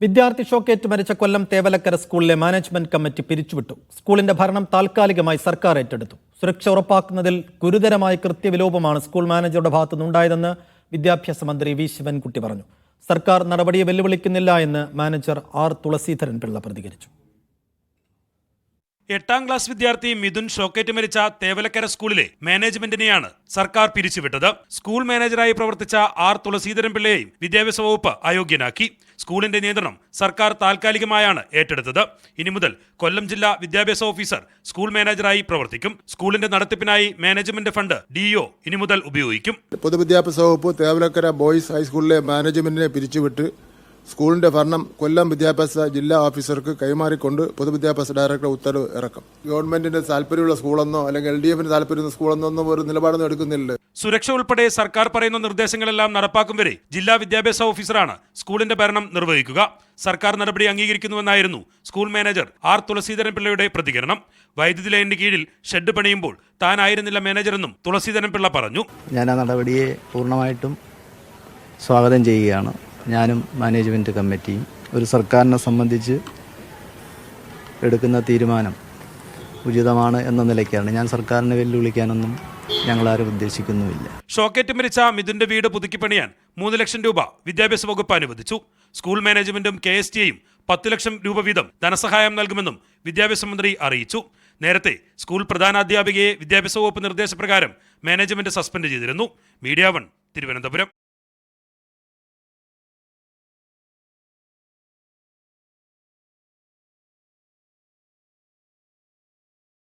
വിദ്യാർത്ഥി ഷോക്കേറ്റ് മരിച്ച കൊല്ലം തേവലക്കര സ്കൂളിലെ മാനേജ്മെന്റ് കമ്മിറ്റി പിരിച്ചുവിട്ടു. സ്കൂളിന്റെ ഭരണം താൽക്കാലികമായി സർക്കാർ ഏറ്റെടുത്തു. സുരക്ഷ ഉറപ്പാക്കുന്നതിൽ ഗുരുതരമായ കൃത്യവിലോപമാണ് സ്കൂൾ മാനേജറുടെ ഭാഗത്തുനിന്നുണ്ടായതെന്ന് വിദ്യാഭ്യാസ മന്ത്രി വി ശിവൻകുട്ടി പറഞ്ഞു. സർക്കാർ നടപടിയെ വെല്ലുവിളിക്കുന്നില്ല എന്ന് മാനേജർ ആർ തുളസീധരൻ പിള്ള പ്രതികരിച്ചു. 8ാം ക്ലാസ് വിദ്യാർത്ഥി മിഥുൻ ഷോക്കേറ്റ് മരിച്ച തേവലക്കര സ്കൂളിലെ മാനേജ്മെന്റിനെയാണ് സർക്കാർ പിരിച്ചുവിട്ടത്. സ്കൂൾ മാനേജറായി പ്രവർത്തിച്ച ആർ തുളസീധരൻ പിള്ളയെയും വിദ്യാഭ്യാസ വകുപ്പ് അയോഗ്യനാക്കി. സ്കൂളിന്റെ നിയന്ത്രണം സർക്കാർ താൽക്കാലികമായാണ് ഏറ്റെടുത്തത്. ഇനി മുതൽ കൊല്ലം ജില്ലാ വിദ്യാഭ്യാസ ഓഫീസർ സ്കൂൾ മാനേജറായി പ്രവർത്തിക്കും. സ്കൂളിന്റെ നടത്തിപ്പിനായി മാനേജ്മെന്റ് ഫണ്ട് DO ഇനി മുതൽ ഉപയോഗിക്കും. പൊതുവിദ്യാഭ്യാസ വകുപ്പ് തേവലക്കര ബോയ്സ് ഹൈസ്കൂളിലെ മാനേജ്മെന്റിനെ പിരിച്ചുവിട്ട് സ്കൂളിന്റെ ഭരണം കൊല്ലം വിദ്യാഭ്യാസ ജില്ലാ ഓഫീസർക്ക് കൈമാറിക്കൊണ്ട് പൊതുവിദ്യാഭ്യാസ ഡയറക്ടർ ഉത്തരവ് ഇറക്കും. ഗവൺമെന്റിന് താല്പര്യമുള്ള സ്കൂളെന്നോ അല്ലെങ്കിൽ LDFന് താല്പര്യമുള്ള സ്കൂളെന്നോ ഒന്നും ഒരു നിലപാടൊന്നും എടുക്കുന്നില്ല. സുരക്ഷ ഉൾപ്പെടെ സർക്കാർ പറയുന്ന നിർദ്ദേശങ്ങളെല്ലാം നടപ്പാക്കും വരെ ജില്ലാ വിദ്യാഭ്യാസ ഓഫീസറാണ് സ്കൂളിന്റെ ഭരണം നിർവഹിക്കുക. സർക്കാർ നടപടി അംഗീകരിക്കുന്നുവെന്നായിരുന്നു സ്കൂൾ മാനേജർ ആർ തുളസീധരൻ പിള്ളയുടെ പ്രതികരണം. വൈദ്യുതി ലൈനിന് കീഴിൽ ഷെഡ് പണിയുമ്പോൾ താനായിരുന്നില്ല മാനേജറെന്നും തുളസീധരൻ പിള്ള പറഞ്ഞു. ഞാൻ ആ നടപടിയെ പൂർണ്ണമായിട്ടും സ്വാഗതം ചെയ്യുകയാണ്. ഞാനും മാനേജ്മെൻറ്റ് കമ്മിറ്റിയും ഒരു സർക്കാരിനെ സംബന്ധിച്ച് എടുക്കുന്ന തീരുമാനം ഉചിതമാണ് എന്ന നിലയ്ക്കാണ്. ഞാൻ സർക്കാരിനെ വെല്ലുവിളിക്കാനൊന്നും ഞങ്ങളാരും ഉദ്ദേശിക്കുന്നുമില്ല. ഷോക്കേറ്റ് മരിച്ച മിഥുന്റെ വീട് പുതുക്കിപ്പണിയാൻ 3 ലക്ഷം രൂപ വിദ്യാഭ്യാസ വകുപ്പ് അനുവദിച്ചു. സ്കൂൾ മാനേജ്മെന്റും KSTയും 10 ലക്ഷം രൂപ വീതം ധനസഹായം നൽകുമെന്നും വിദ്യാഭ്യാസ മന്ത്രി അറിയിച്ചു. നേരത്തെ സ്കൂൾ പ്രധാനാധ്യാപികയെ വിദ്യാഭ്യാസ വകുപ്പ് നിർദ്ദേശപ്രകാരം മാനേജ്മെന്റ് സസ്പെൻഡ് ചെയ്തിരുന്നു. മീഡിയ 1 തിരുവനന്തപുരം.